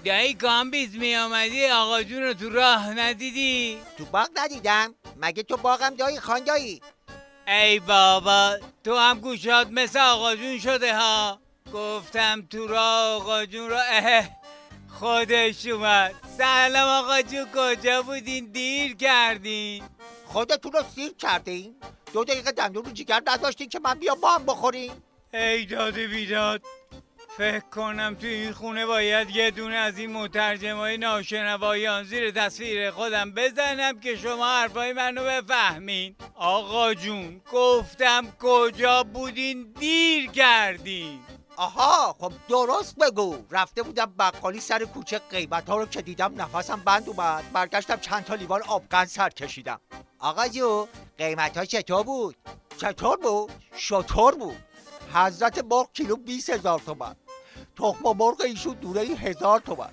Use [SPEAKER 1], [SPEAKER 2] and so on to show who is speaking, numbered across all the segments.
[SPEAKER 1] دایی کامبیز می آمدی آقا جون رو تو راه ندیدی؟
[SPEAKER 2] تو باغ ندیدم. مگه تو باغم دایی خان دایی؟
[SPEAKER 1] ای بابا تو هم گوشات مثل آقا جون شده ها. گفتم تو راه آقا جون رو خودش اومد. سلام آقا جون کجا بودین دیر کردین؟
[SPEAKER 2] خودتون رو سیر کردین؟ 2 دقیقه دندون رو جیگر نداشتین که من بیام با هم بخوریم؟
[SPEAKER 1] ای داد بیداد، فکر کنم تو این خونه باید یه دونه از این مترجمای ناشنوایان زیر تصویر خودم بزنم که شما حرفای منو بفهمین. آقا جون گفتم کجا بودین دیر کردین؟
[SPEAKER 2] آها خب درست بگو. رفته بودم بقالی سر کوچه، قیمت ها رو که دیدم نفسم بند اومد. برگشتم چند تا لیوان آبقند سر کشیدم. آقا جو قیمت ها چطور بود؟ چطور بود؟ شطور بود. حضرت مرغ کیلو 20,000 تومن. تخم مرغ ایشون دونه 1000 تومن.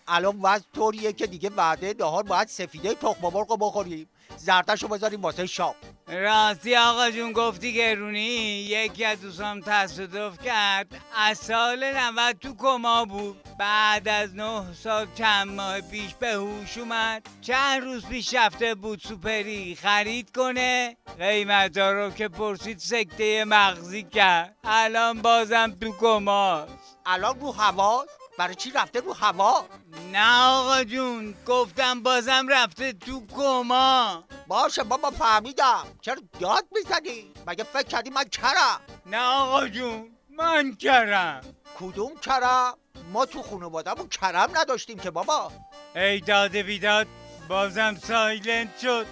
[SPEAKER 2] الان وضع طوریه که دیگه وعده نهار باید سفیده تخم مرغ رو بخوریم، زردشو بذاریم واسه شام.
[SPEAKER 1] راستی آقا جون گفتی گرونی. یکی از دوستام تصادف کرد، از سال 90 تو کما بود. بعد از 9 سال چند ماه پیش به هوش اومد. چند روز پیش رفته بود سوپری خرید کنه، قیمتا رو که پرسید سکته مغزی کرد. الان بازم تو کماست.
[SPEAKER 2] الان رو هوا؟ برای چی رفته رو هوا؟
[SPEAKER 1] نه آقا جون گفتم بازم رفته تو کما.
[SPEAKER 2] باشه بابا فهمیدم. چرا داد میزنی؟ مگه فکر کردی من کرم؟
[SPEAKER 1] نه آقا جون من کرم.
[SPEAKER 2] کدوم کرم؟ ما تو خانواده‌مون کرم نداشتیم که بابا.
[SPEAKER 1] ای داد بیداد بازم سایلنت شد.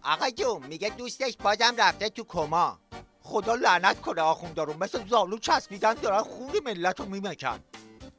[SPEAKER 2] آقا جون میگه دوستش بازم رفته تو کما. خدا لعنت کنه آخوندا رو، مثل زالو چسبیدن دارن خون ملت رو میمکن.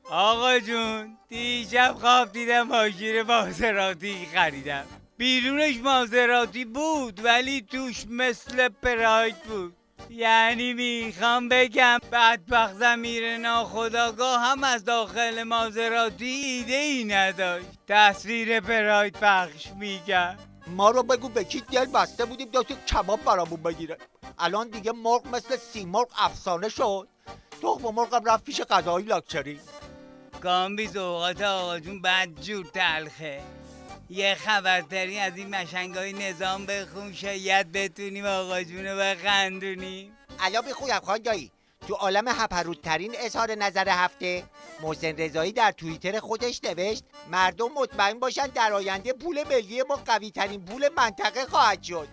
[SPEAKER 1] آقا جون دیشب خواب دیدم ماشین مازراتی خریدم. بیرونش مازراتی بود ولی توش مثل پراید بود. یعنی میخوام بگم بدبخت ضمیر ناخودآگاه هم از داخل مازراتی ایده ای نداشت تصویر پراید پخش میگم.
[SPEAKER 2] ما رو بگو به کی دل بسته بودیم دست کباب برامون بگیره. الان دیگه مرغ مثل سیمرغ افسانه شد. تخم مرغم رفت پیش غذاهای لاکچری.
[SPEAKER 1] کامبیز اوقات آقا جون بدجور تلخه. یه خبرتری از این مشنگای نظام بخون شاید بتونیم آقا جونو بخندونیم.
[SPEAKER 2] الان بخویم خان دایی. تو عالم هپرودترین اظهار نظر هفته، محسن رضایی در توییتر خودش نوشت مردم مطمئن باشن در آینده پول ملی ما قوی ترین پول منطقه خواهد شد.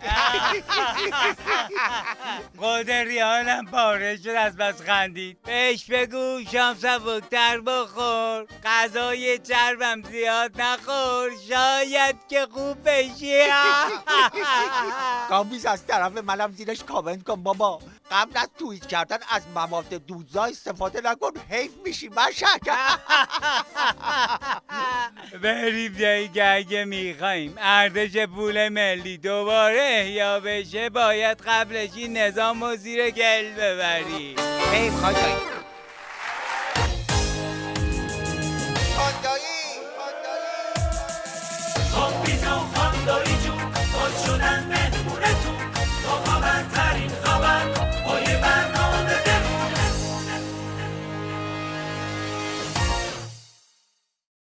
[SPEAKER 1] خود ریانم پاره شد از بس خندید. بهش بگو شام سبکتر بخور، غذای چربم زیاد نخور، شاید که خوب بشی.
[SPEAKER 2] کامبیز از طرف منم زیرش کامنت کن بابا. قبل از توییت کردن از مواد دوزا استفاده نکن، حیف میشی مشک.
[SPEAKER 1] بریم دیگه که اگه میخوایم ارزش پول ملی دوباره احیا بشه باید قبلش این نظام رو زیر گل ببریم.
[SPEAKER 2] حیف خان دایی.